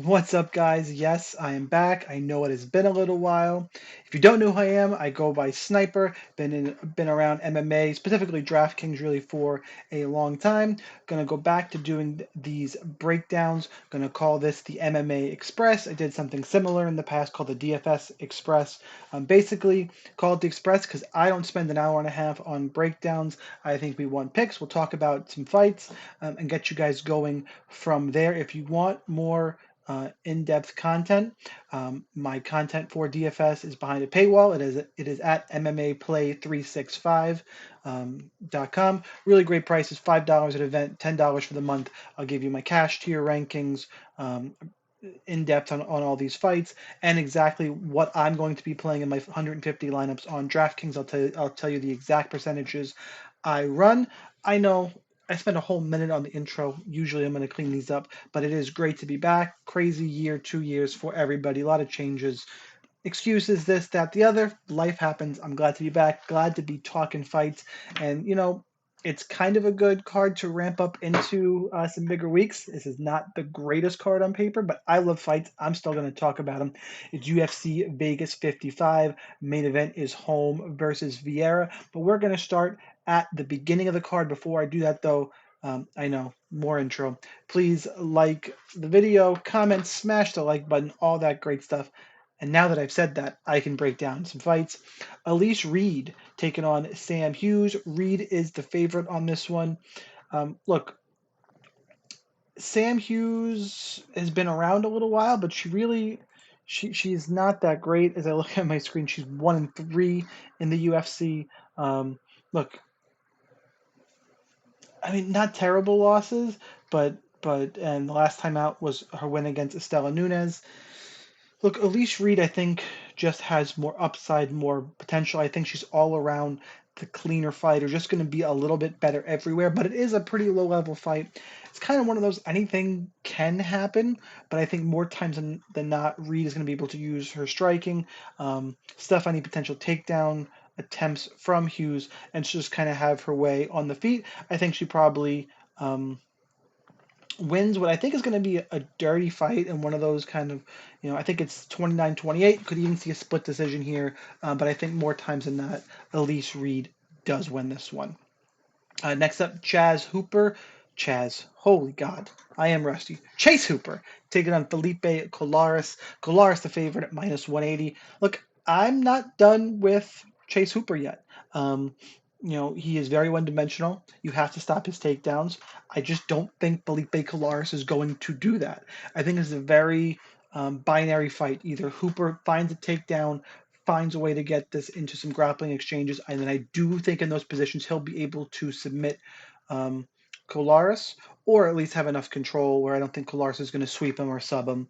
What's up, guys? Yes, I am back. I know it has been a little while. If you don't know who I am, I go by Sniper. Been around MMA, specifically DraftKings, really for a long time. Gonna go back to doing these breakdowns. Gonna call this the MMA Express. I did something similar in the past called the DFS Express. Basically, call it the Express because I don't spend an hour and a half on breakdowns. I think we want picks. We'll talk about some fights and get you guys going from there. If you want more in-depth content. My content for DFS is behind a paywall. It is at MMAPlay365.com. Really great prices, $5 at event, $10 for the month. I'll give you my cash tier rankings, um, in depth on all these fights, and exactly what I'm going to be playing in my 150 lineups on DraftKings. I'll tell you the exact percentages I run. I know I spent a whole minute on the intro. Usually I'm going to clean these up, but it is great to be back. Crazy year, 2 years for everybody. A lot of changes, excuses, this, that, the other. Life happens. I'm glad to be back. Glad to be talking fights. And, it's kind of a good card to ramp up into some bigger weeks. This is not the greatest card on paper, but I love fights. I'm still going to talk about them. It's UFC Vegas 55. Main event is Holm versus Vieira. But we're going to start at the beginning of the card. Before I do that, though, I know, more intro. Please like the video, comment, smash the like button, all that great stuff. And now that I've said that, I can break down some fights. Elise Reed taking on Sam Hughes. Reed is the favorite on this one. Look, Sam Hughes has been around a little while, but she's not that great. As I look at my screen, she's 1-3 in the UFC. Look, I mean, not terrible losses, but and the last time out was her win against Estela Nunes. Look, Elise Reed, I think, just has more upside, more potential. I think she's all around the cleaner fighter, just going to be a little bit better everywhere. But it is a pretty low level fight. It's kind of one of those anything can happen, but I think more times than not, Reed is going to be able to use her striking, stuff any potential takedown attempts from Hughes, and just kind of have her way on the feet. I think she probably. Wins what I think is going to be a dirty fight and one of those kind of, I think it's 29-28. Could even see a split decision here, but I think more times than not, Elise Reed does win this one. Next up, Chaz Hooper. Chaz, holy God, I am rusty. Chase Hooper taking on Felipe Colaris. Colaris the favorite at -180. Look, I'm not done with Chase Hooper yet. Um, he is very one-dimensional. You have to stop his takedowns. I just don't think Felipe Colaris is going to do that. I think it's a very binary fight. Either Hooper finds a takedown, finds a way to get this into some grappling exchanges, and then I do think in those positions he'll be able to submit um, Colaris, or at least have enough control where I don't think Colaris is going to sweep him or sub him.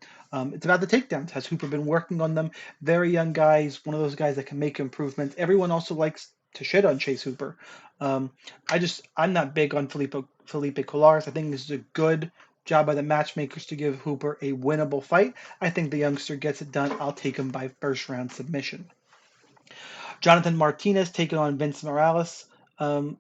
It's about the takedowns. Has Hooper been working on them? Very young guys, one of those guys that can make improvements. Everyone also likes to shit on Chase Hooper. Um, I'm not big on Felipe Colaris. I think this is a good job by the matchmakers to give Hooper a winnable fight. I think the youngster gets it done. I'll take him by first round submission. Jonathan Martinez taking on Vince Morales. Um,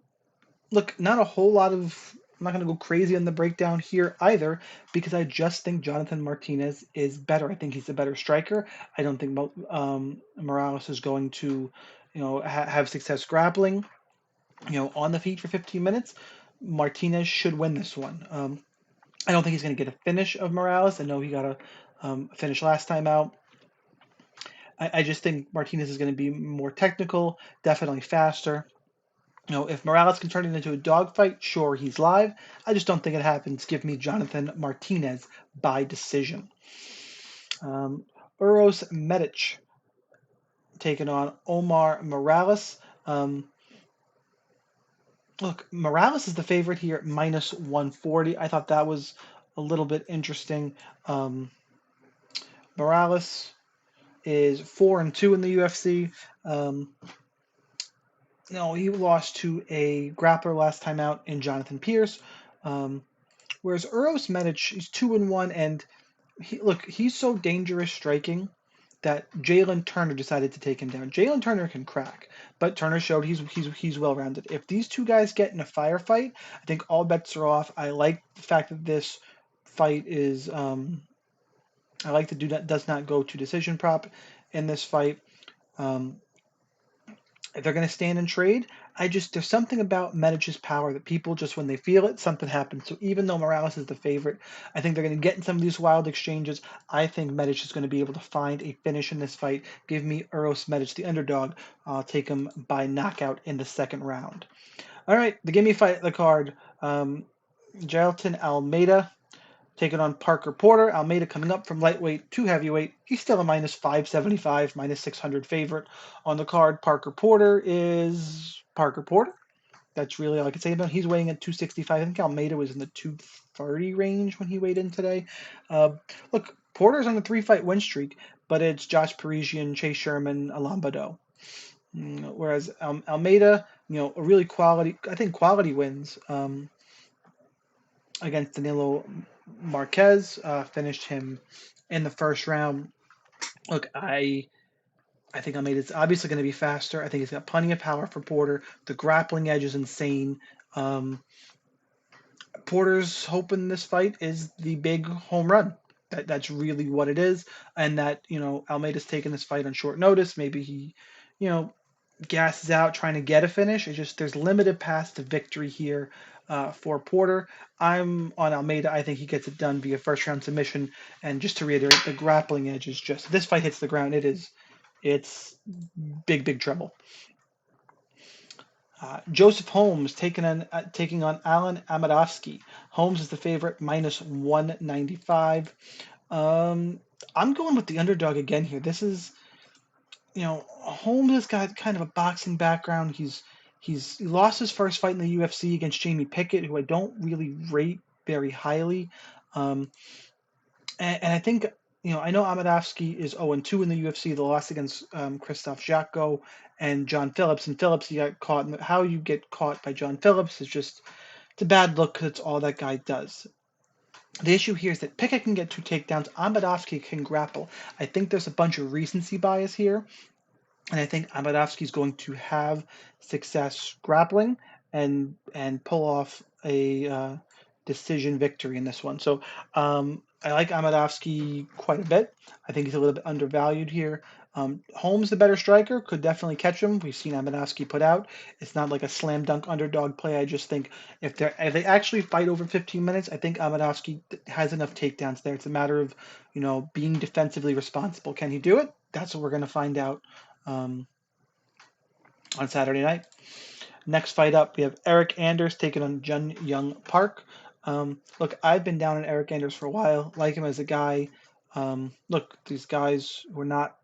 Look, not a whole lot of. I'm not going to go crazy on the breakdown here either because I just think Jonathan Martinez is better. I think he's a better striker. I don't think Morales is going to, have success grappling, on the feet for 15 minutes. Martinez should win this one. I don't think he's going to get a finish of Morales. I know he got a finish last time out. I just think Martinez is going to be more technical, definitely faster. If Morales can turn it into a dogfight, sure, he's live. I just don't think it happens. Give me Jonathan Martinez by decision. Eros Medic taking on Omar Morales. Look, Morales is the favorite here at -140. I thought that was a little bit interesting. Morales is 4-2 in the UFC. No, he lost to a grappler last time out in Jonathan Pierce. Whereas Eros Medic, he's 2-1, and he's so dangerous striking that Jalen Turner decided to take him down. Jalen Turner can crack, but Turner showed he's well rounded. If these two guys get in a firefight, I think all bets are off. I like the fact that this fight is. I like to do that does not go to decision prop in this fight. Um, if they're going to stand and trade, there's something about Medic's power that people just when they feel it, something happens. So even though Morales is the favorite, I think they're going to get in some of these wild exchanges. I think Medic is going to be able to find a finish in this fight. Give me Eros Medic, the underdog. I'll take him by knockout in the second round. All right, the gimme fight of the card. Jailton Almeida taking on Parker Porter. Almeida coming up from lightweight to heavyweight. He's still a minus 575, minus 600 favorite on the card. Parker Porter is Parker Porter. That's really all I can say about him. He's weighing at 265. I think Almeida was in the 230 range when he weighed in today. Look, Porter's on a 3-fight win streak, but it's Josh Parisian, Chase Sherman, Alambado. Whereas Almeida, a really quality wins. Against Danilo Marquez, finished him in the first round. Look, I think Almeida's obviously going to be faster. I think he's got plenty of power for Porter. The grappling edge is insane. Porter's hoping this fight is the big home run. That's really what it is, and that Almeida's taking this fight on short notice. Maybe he, you know, gasses out trying to get a finish. It's just there's limited paths to victory here for Porter. I'm on Almeida. I think he gets it done via first round submission. And just to reiterate, the grappling edge is just this fight hits the ground. It's big trouble. Joseph Holmes taking on Alan Amadovsky. Holmes is the favorite, minus 195. I'm going with the underdog again here. This is Holmes has got kind of a boxing background. He lost his first fight in the UFC against Jamie Pickett, who I don't really rate very highly. And I think I know Amadovsky is 0-2 in the UFC. The loss against Christoph Jacko and John Phillips. And Phillips, he got caught. How you get caught by John Phillips is just it's a bad look because it's all that guy does. The issue here is that Pickett can get 2 takedowns. Amadovsky can grapple. I think there's a bunch of recency bias here. And I think Amadovsky is going to have success grappling and pull off a decision victory in this one. So I like Amadovsky quite a bit. I think he's a little bit undervalued here. Holmes, the better striker, could definitely catch him. We've seen Amadovsky put out. It's not like a slam dunk underdog play. I just think if they actually fight over 15 minutes, I think Amadovsky has enough takedowns there. It's a matter of being defensively responsible. Can he do it? That's what we're going to find out on Saturday night. Next fight up, we have Eric Anders taking on Jun Young Park. Look, I've been down on Eric Anders for a while. Like him as a guy. Look, these guys were not.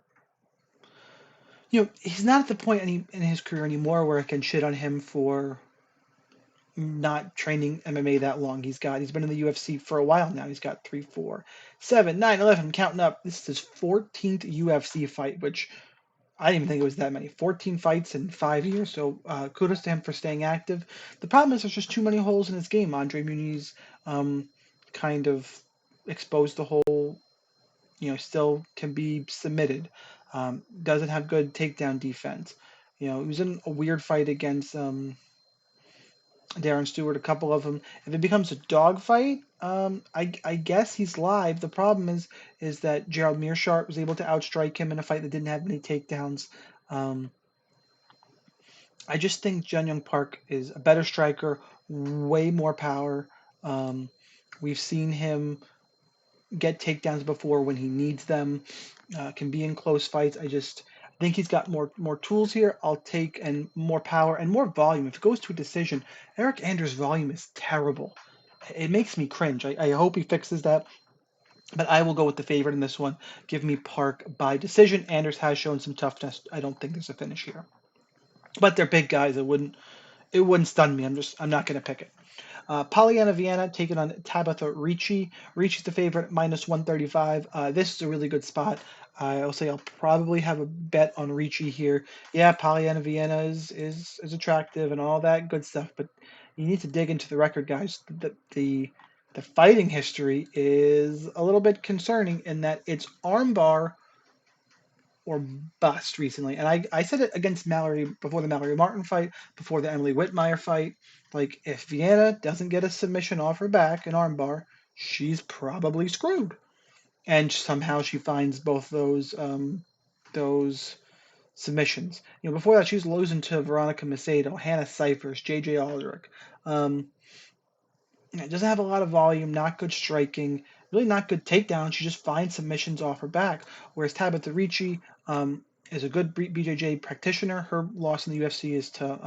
He's not at the point in his career anymore where I can shit on him for not training MMA that long. He's been in the UFC for a while now. He's got 3, 4, 7, 9, 11, counting up. This is his 14th UFC fight, which I didn't even think it was that many. 14 fights in 5 years, so kudos to him for staying active. The problem is there's just too many holes in his game. Andre Muniz kind of exposed the hole, still can be submitted. Doesn't have good takedown defense. He was in a weird fight against Darren Stewart, a couple of them. If it becomes a dogfight, I guess he's live. The problem is that Gerald Meerschaert was able to outstrike him in a fight that didn't have many takedowns. I just think Jun Young Park is a better striker, way more power. We've seen him get takedowns before when he needs them. Can be in close fights. I think he's got more tools here. I'll take and more power and more volume. If it goes to a decision, Eric Anders' volume is terrible. It makes me cringe. I hope he fixes that. But I will go with the favorite in this one. Give me Park by decision. Anders has shown some toughness. I don't think there's a finish here. But they're big guys. It wouldn't stun me. I'm not going to pick it. Pollyanna Vienna taking on Tabitha Ricci. Ricci's the favorite, minus 135. This is a really good spot. I'll say I'll probably have a bet on Ricci here. Yeah, Pollyanna Vienna is attractive and all that good stuff, but you need to dig into the record, guys. The fighting history is a little bit concerning in that it's armbar or bust recently. And I said it against Mallory before the Mallory Martin fight, before the Emily Whitmire fight. Like, if Vienna doesn't get a submission off her back, an armbar, she's probably screwed. And somehow she finds both those submissions. Before that, she was losing to Veronica Macedo, Hannah Cyphers, J.J. Aldrich. Um, doesn't have a lot of volume, not good striking, really not good takedown. She just finds submissions off her back. Whereas Tabitha Ricci is a good BJJ practitioner. Her loss in the UFC is to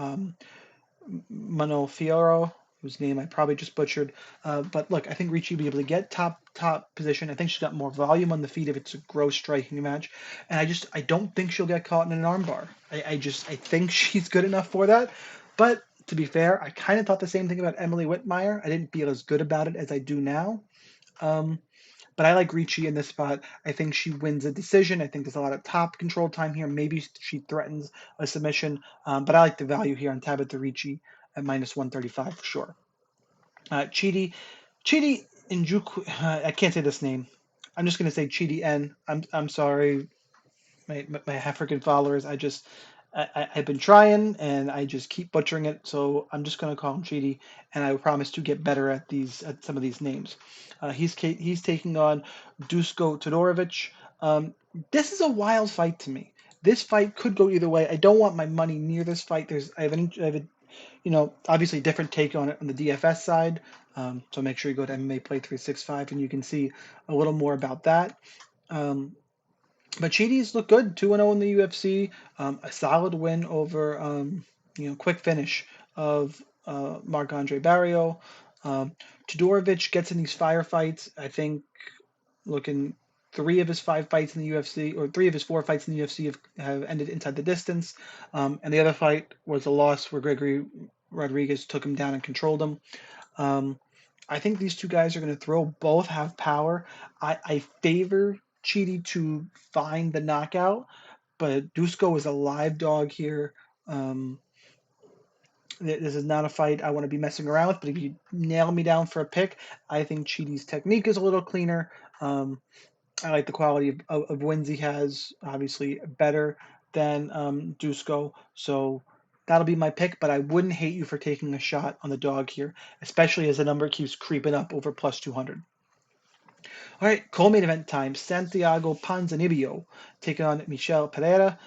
Fioro, whose name I probably just butchered. But look, I think Ricci will be able to get top position. I think she's got more volume on the feet if it's a gross striking match. And I don't think she'll get caught in an armbar. I think she's good enough for that. But to be fair, I kind of thought the same thing about Emily Whitmire. I didn't feel as good about it as I do now. Um, but I like Ricci in this spot. I think she wins a decision. I think there's a lot of top control time here. Maybe she threatens a submission. But I like the value here on Tabitha Ricci at minus 135 for sure. Chidi Njuku. I can't say this name. I'm just gonna say Chidi N. I'm sorry, my African followers. I've been trying and I just keep butchering it. So I'm just gonna call him Chidi, and I promise to get better at some of these names. He's taking on Dusko Todorovic. This is a wild fight to me. This fight could go either way. I don't want my money near this fight. I have a obviously different take on it on the DFS side. So make sure you go to MMAPlay 365 and you can see a little more about that. Um, but Chidi's look good, 2-0 in the UFC, a solid win over, quick finish of Marc-Andre Barrio. Todorovic gets in these firefights. I think looking 3 of his 5 fights in the UFC, or 3 of his 4 fights in the UFC have ended inside the distance. And the other fight was a loss where Gregory Rodriguez took him down and controlled him. Um, I think these two guys are going to throw. Both have power. I favor Chidi to find the knockout, but Dusko is a live dog here. Um, this is not a fight I want to be messing around with, but if you nail me down for a pick, I think Chidi's technique is a little cleaner. I like the quality of wins he has, obviously better than Dusko. So that'll be my pick, but I wouldn't hate you for taking a shot on the dog here, especially as the number keeps creeping up over plus 200. All right, co-main event time. Santiago Ponzinibbio taking on Michel Pereira.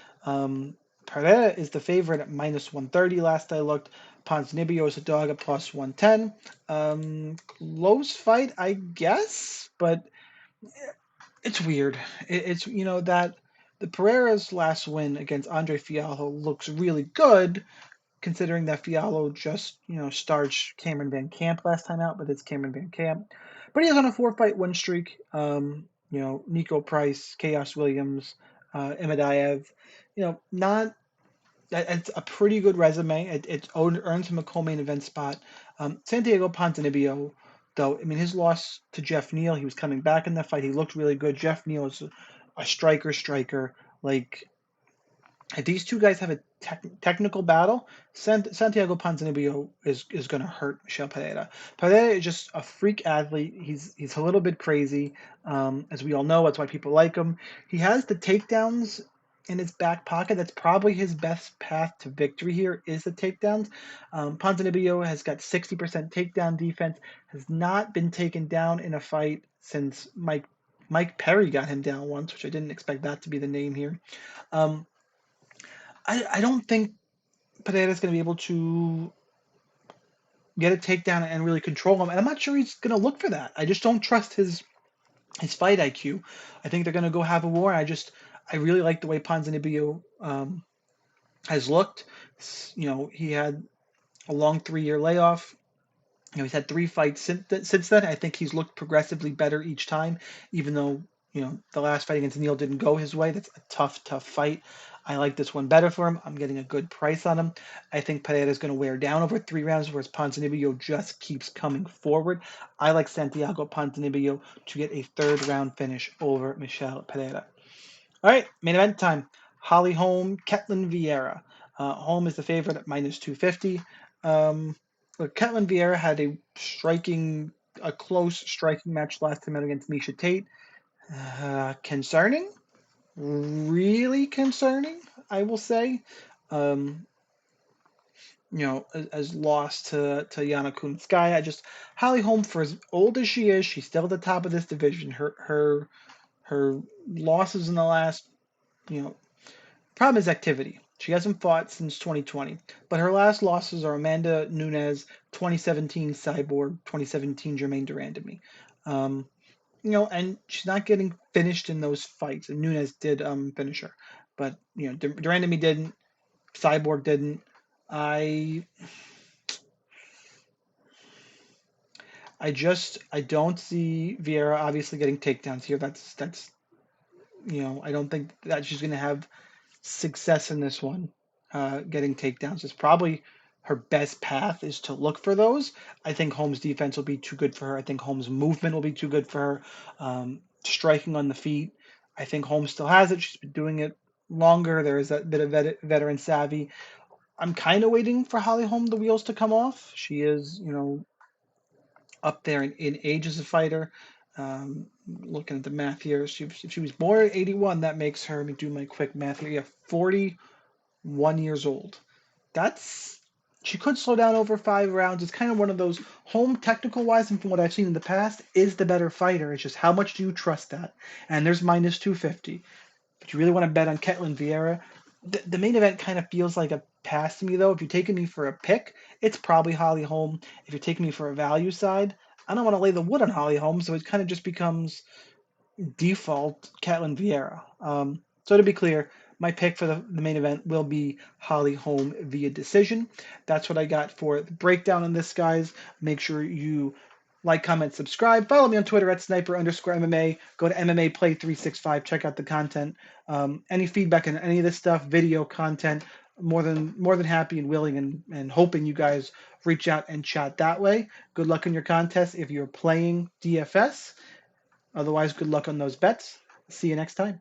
Pereira is the favorite at minus 130 last I looked. Ponzinibbio is a dog at plus 110. Close fight, I guess, but it's weird. It's that the Pereira's last win against Andre Fialho looks really good, considering that Fialho just starched Cameron Van Camp last time out, but it's Cameron Van Camp. But he is on a 4-fight win streak. Nico Price, Chaos Williams, Imadaev. Not It's a pretty good resume. It earns him a co-main event spot. Santiago Ponzinibbio, though, I mean, his loss to Jeff Neal, he was coming back in that fight. He looked really good. Jeff Neal is a striker. Like, if these two guys have a technical battle, Santiago Ponzinibbio is going to hurt Michel Pereira. Pereira is just a freak athlete. He's a little bit crazy, as we all know. That's why people like him. He has the takedowns in his back pocket. That's probably his best path to victory here is the takedowns. Ponzinibbio has got 60% takedown defense, has not been taken down in a fight since Mike Perry got him down once, which I didn't expect that to be the name here. I don't think Pereira's going to be able to get a takedown and really control him. And I'm not sure he's going to look for that. I just don't trust his fight IQ. I think they're going to go have a war. I really like the way Ponzinibbio has looked. He had a long 3-year layoff. He's had 3 fights since then. I think he's looked progressively better each time, even though the last fight against Neal didn't go his way. That's a tough fight. I like this one better for him. I'm getting a good price on him. I think Pereira is going to wear down over 3 rounds, whereas Ponzinibbio just keeps coming forward. I like Santiago Ponzinibbio to get a 3rd round finish over Michel Pereira. All right, main event time. Holly Holm, Ketlin Vieira. Holm is the favorite at minus 250. Look, Ketlin Vieira had a close striking match last time out against Misha Tate. Concerning, really concerning, I will say. Um, as lost to Yana Kunitskaya. Just Holly Holm, for as old as she is, she's still at the top of this division. Her losses in the last, you know, problem is activity. She hasn't fought since 2020, but her last losses are Amanda Nunes, 2017 Cyborg, 2017 Jermaine Durandamy. Um, and she's not getting finished in those fights. And Nunes did finish her, but Durandamy didn't. Cyborg didn't. I I don't see Vieira obviously getting takedowns here. That's I don't think that she's going to have success in this one. Getting takedowns is probably her best path is to look for those. I think Holmes' defense will be too good for her. I think Holmes' movement will be too good for her. Striking on the feet, I think Holmes still has it. She's been doing it longer. There is that bit of veteran savvy. I'm kind of waiting for Holly Holm the wheels to come off. She is, up there in age as a fighter. Looking at the math here, if she was born in 81, that makes her, let me do my quick math here, yeah, 41 years old. That's, she could slow down over 5 rounds. It's kind of one of those, home technical wise, and from what I've seen in the past, is the better fighter. It's just how much do you trust that? And there's minus 250. But you really want to bet on Ketlin Vieira. The main event kind of feels like a pass to me, though. If you're taking me for a pick, it's probably Holly Holm. If you're taking me for a value side, I don't want to lay the wood on Holly Holm, so it kind of just becomes default Ketlin Vieira. So to be clear, my pick for the main event will be Holly Holm via decision. That's what I got for the breakdown on this, guys. Make sure you like, comment, subscribe. Follow me on Twitter at sniper_MMA. Go to MMAPlay 365. Check out the content. Any feedback on any of this stuff, video content, more than happy and willing and hoping you guys reach out and chat that way. Good luck in your contest if you're playing DFS. Otherwise, good luck on those bets. See you next time.